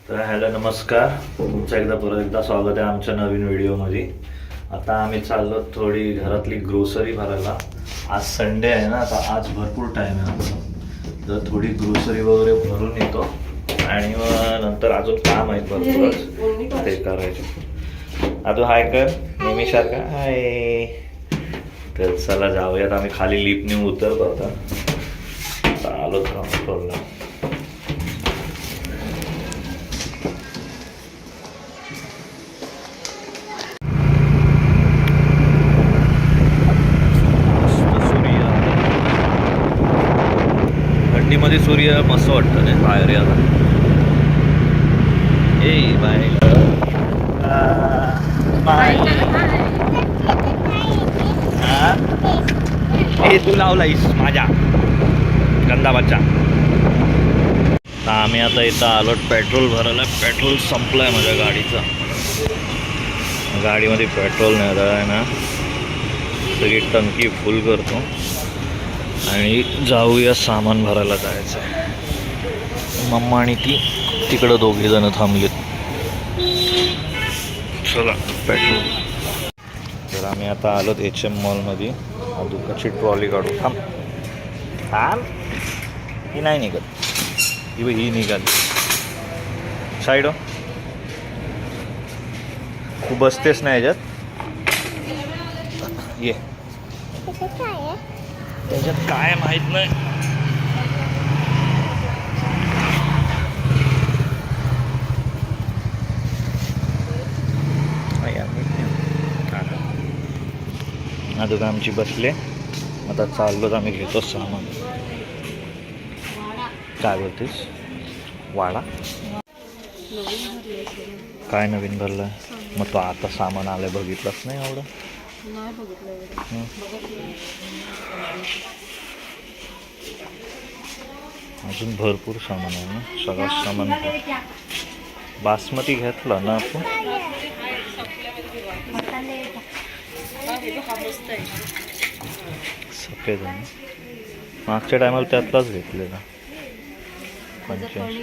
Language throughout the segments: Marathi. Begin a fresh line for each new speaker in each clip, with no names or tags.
तर हॅलो नमस्कार, तुमचं परत एकदा स्वागत आहे आमच्या नवीन व्हिडिओमध्ये. आता आम्ही चाललो थोडी घरातली ग्रोसरी भरायला. आज संडे आहे ना, आता आज भरपूर टाईम आहे आमचा. तर थोडी ग्रोसरी वगैरे भरून येतो आणि मग नंतर अजून काम आहेत भरपूर ते करायचे. अजून हाय कर नेहमीसारखा हाय. तर चला जाऊयात. आम्ही खाली लिफ्टने उतरतो आता. आलो ट्रान्सफरला. मध्ये सूर्य मस्त वाटतं नाही बाहेर याला. ए बाय ए तू लावलाईस माझ्या गंदा बच्चा. आम्ही आता इथं आलो पेट्रोल भरायला. पेट्रोल संपलंय माझ्या गाडीचं. गाडीमध्ये पेट्रोल नाही आहे ना, सगळी टंकी फुल करतो आणि जाऊया. सामान भरायला जायचं आहे. मम्मा आणि ती तिकडं दोघे जण थांबलेत. चला पेट्रोल. तर आम्ही आता आलो HM मॉलमध्ये. दुकाची ट्रॉली काढू. थांब थांब. ही नाही निघत. ही निघाली. साईड तू बसतेस ना ह्याच्यात. ये त्याच्यात काय माहित नाही. आता आमची बसले. आता चाललो आम्ही घेतो सामान. काय बोलतेस? वाडा काय नवीन भरलाय? मग तो आता सामान आलंय बघितलंच नाही एवढं. अजून भरपूर सामान आहे ना. सगळं सामान बासमती घेतला ना आपण. सफेद आहे. मागच्या टायमाला त्यातलाच घेतलेला 85.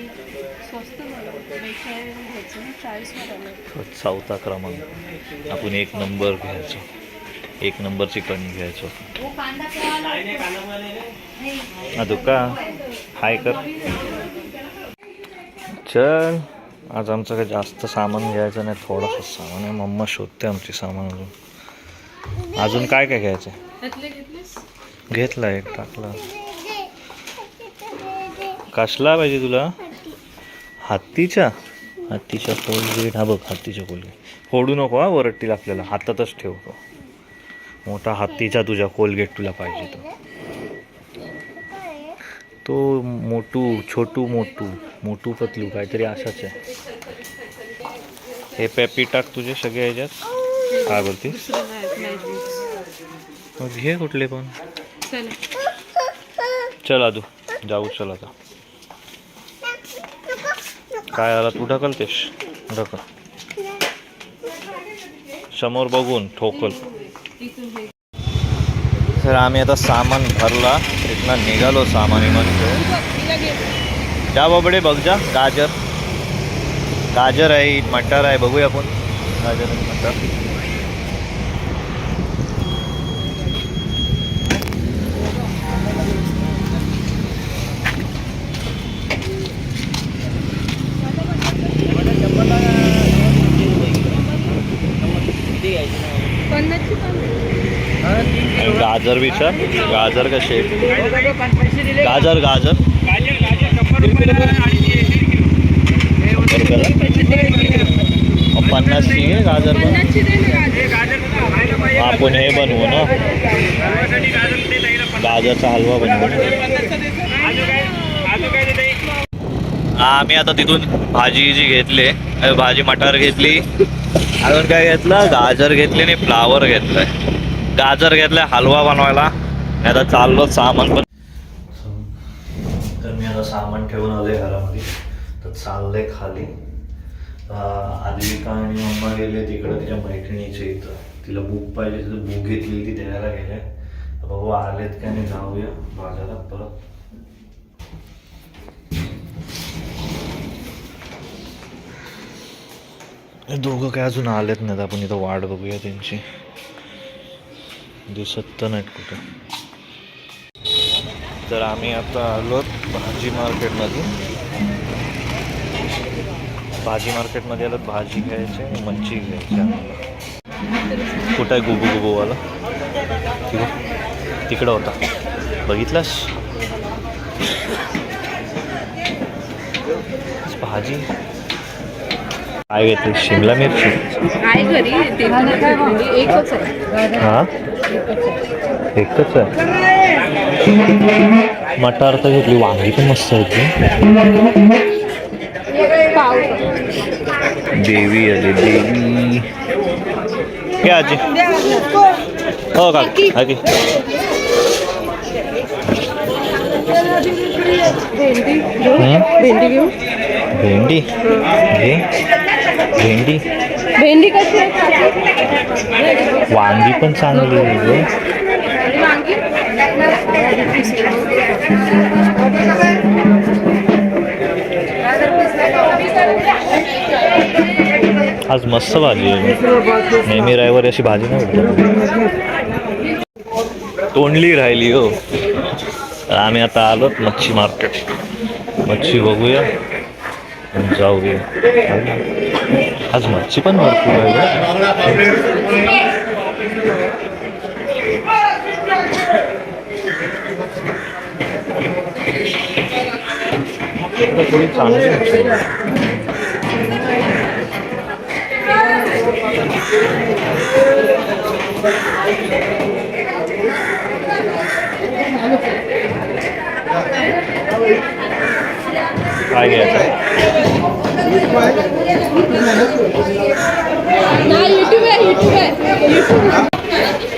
चौथा क्रमांक. आपण 1 नंबर घ्यायचो. 1 नंबरची कणी घ्यायचो. दुका हाय कर. चल आज आमचं काही जास्त सामान घ्यायचं नाही. थोडंसं सामान आहे. मम्मा शोधते आमची सामान. अजून काय काय घ्यायचं? घेतला एक टाकला. कसला पाहिजे तुला? हत्तीच्या कोलगेट. हा बघ हत्तीच्या कोलगेट. फोडू नको हा, वरटतील आपल्याला. हातातच ठेवतो. मोठा हत्तीचा तुझ्या कोलगेट तुला पाहिजे तो मोटू छोटू मोटू पतलू काहीतरी असाच आहे. हे पेपी टाक तुझे सगळे ह्याच्यात. काय बोलतीस? मग घे कुठले पण. चल आदू जाऊ. चल आता काय आला तू ढकलतेस? ढकल समोर बघून ठोकल. तर आम्ही आता सामान भरला. इथनं निघालो सामान. म्हणजे जा बाबडे बघ जा. गाजर आहे, मटर आहे. बघूया आपण. गाजर आणि मटर. गाजर विचार. गाजर कसे? गाजर 50 आहे गाजर. आपण हे बनवू ना, गाजरचा हलवा बनवू. आम्ही आता तिथून भाजी घेतली. भाजी मटार घेतली. अजून काय घेतलं? गाजर घेतली आणि फ्लावर घेतलंय. गाजर घेतलाय हलवा बनवायला. आता चाललो सामान पण. तर मी आता सामान ठेवून आलोय घरामध्ये. तर चाललंय खाली. आद्विका आणि मम्मा गेले तिकडं तिच्या मैत्रिणीच्या इथं. तिला बुक पाहिजे, तिथं बुक घेतली ती द्यायला गेले. बघू आलेत का नाही. जाऊया बाजारात परत. हे दोघं काय अजून आलेत नाहीत, आपण इथं वाट बघूया त्यांची. दिसत तर नाहीत कुठं. तर आम्ही आता आलो भाजी मार्केटमध्ये. भाजी मार्केटमध्ये आलो, भाजी घ्यायची आणि मच्छी घ्यायची आम्हाला. कुठं आहे गुबू गुबूवाला? तिकडं होता, बघितलास? भाजी काय घेतली? शिमला मिरची
आहे घरी, एकच आहे.
हां एकच आहे. मटार तर घेतली. वांगी पण मस्त आहे.
पाव
देवी आली देवी. क्या आजी? हो का आजी?
भेंडी भेंडी घेऊ.
भेंडी घे. भेंडी
भेंडी कशी आहे?
वांगी पण चांगली आहे.
वांगी
आज मस्त भाजी आहे. नेहमी रविवारी अशी भाजी नाही भेटत. तोंडली राहिली हो. तर आम्ही आता आलोत मच्छी मार्केट. मच्छी बघूया आणि जाऊया. आज मच्छी पण भरपूर आहे. थोडी चांगली मच्छी आहे. काय घ्यायचं?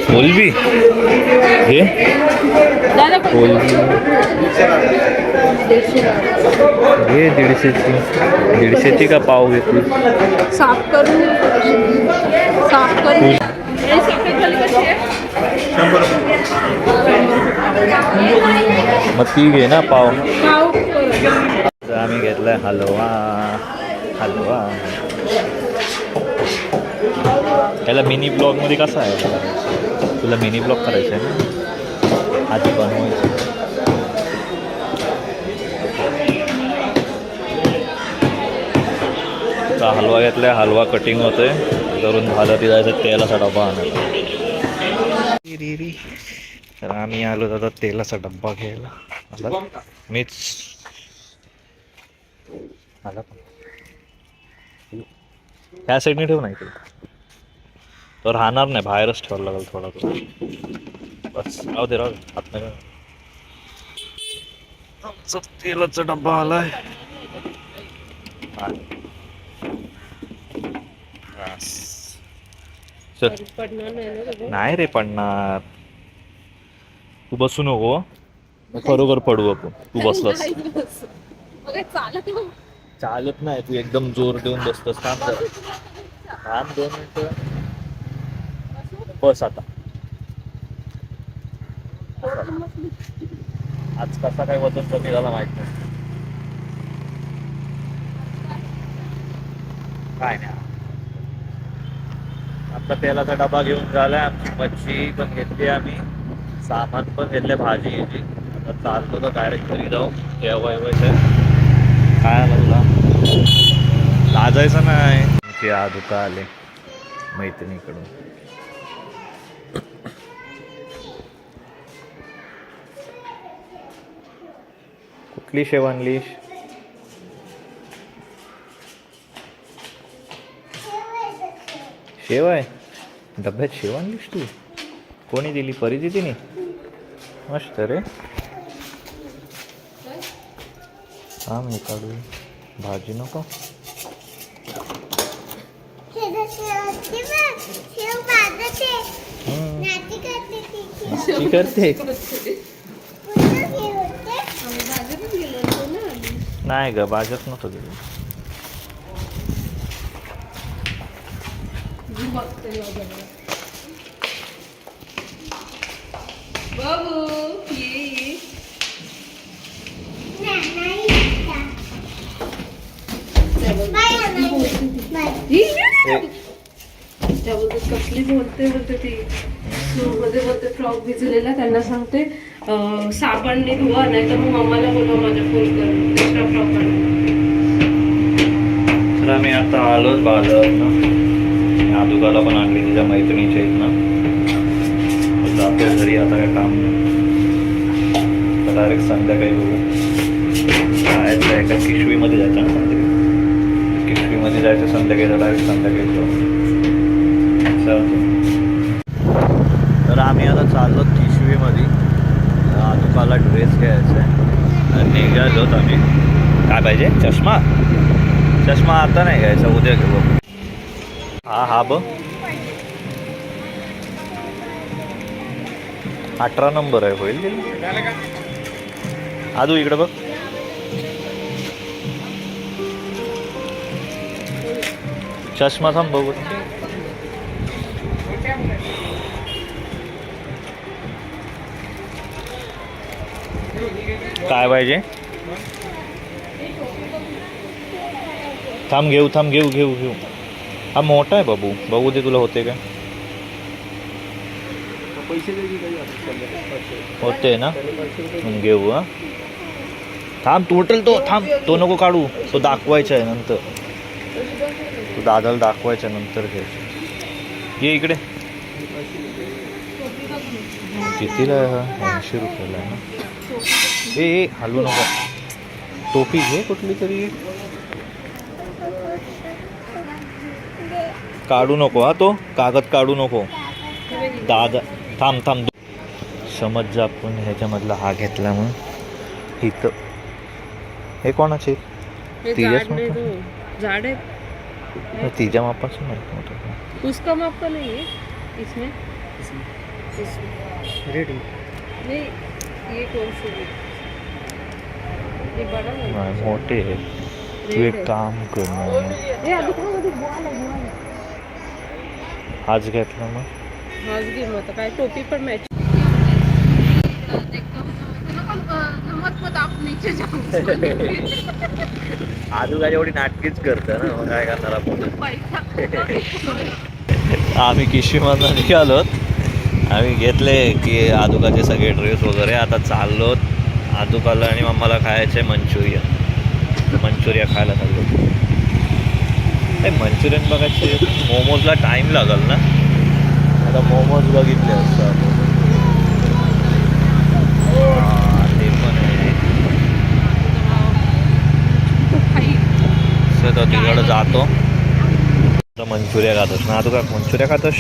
कोलबी घे. कोलबी घे. 150ची का पाव घेतली?
साफ करून
मग ती घे ना पाव.
पाव
आम्ही घेतलाय हलवा. हलवा याला मिनी ब्लॉग मध्ये कसा आहे? तुला मिनी ब्लॉग करायचा आहे ना? आधी बनवायचं. आता हलवा घेतलाय. हलवा कटिंग होतोय. करून झालं ती जायचं तेलाचा डबा आणायला. तर आम्ही आलो दादा तेलाचा डब्बा घ्यायला. मीच आला पण ह्या साईडने ठेव. नाही तर राहणार नाही, बाहेरच ठेवायला लागेल थोडा थोडा. बस राहू दे हात नाही. तेलाचा डब्बा आलाय. नाही रे पडणार. तू बसू नको. खरोखर पडू आपण. तू बसलास. चालत नाही. तू एकदम जोर देऊन बसतोस. थांब 2 मिनिटं. बस आता. आज कसा काय वजन कमी झाला माहित नाही. काय नाही. आता तेलाचा डबा घेऊन झालाय. आमची मच्छी पण घेतली आम्ही. सामान पण घेतले भाजी घ्यायची. आता चालतो तर डायरेक्ट घरी जाऊ. जेवायचं. काय आलं तुला? लाजायचं नाही. ते आदुका आले मैत्रिणीकडून. कुठली शेव आणलीस? शेव आहे डब्यात. शेव आणलीस तू? कोणी दिली? परी दिदीने. मस्त रे. हा मी काढू. भाजी नको. नाची करते. नाही ग, भाजत नव्हतं गेलं.
त्या बोलते कसली बोलते ती मध्ये बोलते फ्रॉक भिजलेला त्यांना सांगते साबणने धुवा नाही तर मग मम्माला बोलवा माझ्या फोन करून दुसरा फ्रॉक
तर आम्ही आता आलोच बाजारात ना आदुकाला पण आणली तिच्या मैत्रिणीच्या इथनं जातो घरी आता काय काम नाही डायरेक्ट संध्याकाळी बघू जायचं आहे का किशवीमध्ये जायचं ना संध्याकाळी किशवीमध्ये जायचं संध्याकाळी डायरेक्ट संध्याकाळी जाऊ तर आम्ही आता चाललो किशवीमध्ये आदुकाला ड्रेस घ्यायचा आहे निघालोत आम्ही काय पाहिजे चष्मा चष्मा आता नाही घ्यायचा उद्या घेऊ हा बघ 18 नंबर आहे होईल आदू इकडे बघ चष्मा थांब बघू काय पाहिजे थांब घेऊ हा मोठा आहे बाबू बघू दे तुला होते का होते ना घेऊ हा थांब टोटल तो नको काढू तो दाखवायचा आहे नंतर तो दादाला दाखवायचा नंतर घ्यायचं ये इकडे कितीला आहे हा 80 रुपयाला आहे ना ए हलू नको टोपी घे कुठली तरी काढू नको हा तो कागद काढू नको दादा थांब समज जा आपण ह्याच्यामधला हा घेतला मग इथं हे कोणाचे
झाड है
तिच्या मापाचं नाही
उसका माप का नहीं है इसमें
रेड
नहीं ये कौन सी है ये बड़ा है
नाही, मोठे आहे तू एक काम कर मग
ये अभी बुआ
हाच घेतला मग
हाच घे मग काय टोपी पण मॅच
आजू काय एवढी नाटकीच करतं ना मग काय करणार आपण आम्ही किशवीमधून निघालोत आम्ही घेतले की आदुकाचे सगळे ड्रेस वगैरे आता चाललोत आदुकाला आणि मम्माला खायचे मंचुरिया खायला चाललो मंचुरियन बघायचे मोमोजला टाईम लागल ना आता मोमोज बघितले असतात ते पण आहे तर तिकडं जातो मंचुरिया खातोस ना तू काय मंचुरिया खातोस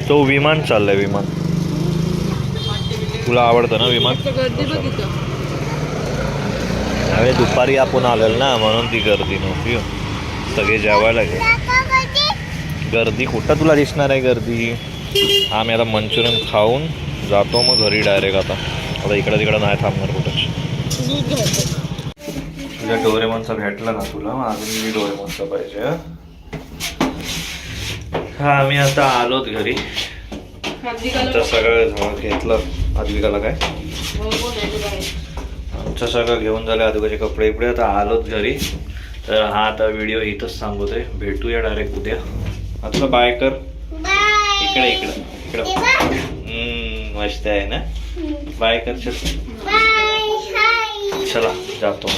तो विमान चाललंय विमान तुला आवडतं ना विमान
गर्दी बघितलं
अरे दुपारी आपण आलेल ना म्हणून ती गर्दी नव्हती सगळे जेवायला गर्दी कुठं तुला दिसणार आहे गर्दी आम्ही आता मंचुरियन खाऊन जातो मग घरी डायरेक्ट आता इकडं तिकडं नाही थांबणार कुठंच तुझ्या डोरेमॉनचा भेटला ना तुला अजून मी डोरेमॉनचा पाहिजे हा आम्ही आता आलोत घरी आमचं सगळं घेतलं आद्विकाला काय आमचं सगळं घेऊन झालं आदुकाचे कपडे इकडे आता आलोत घरी तर हा आता व्हिडिओ इथंच सांगतोय भेटूया डायरेक्ट उद्या आता बाय कर इकडे इकडे मस्त आहे ना बाय कर चला जातो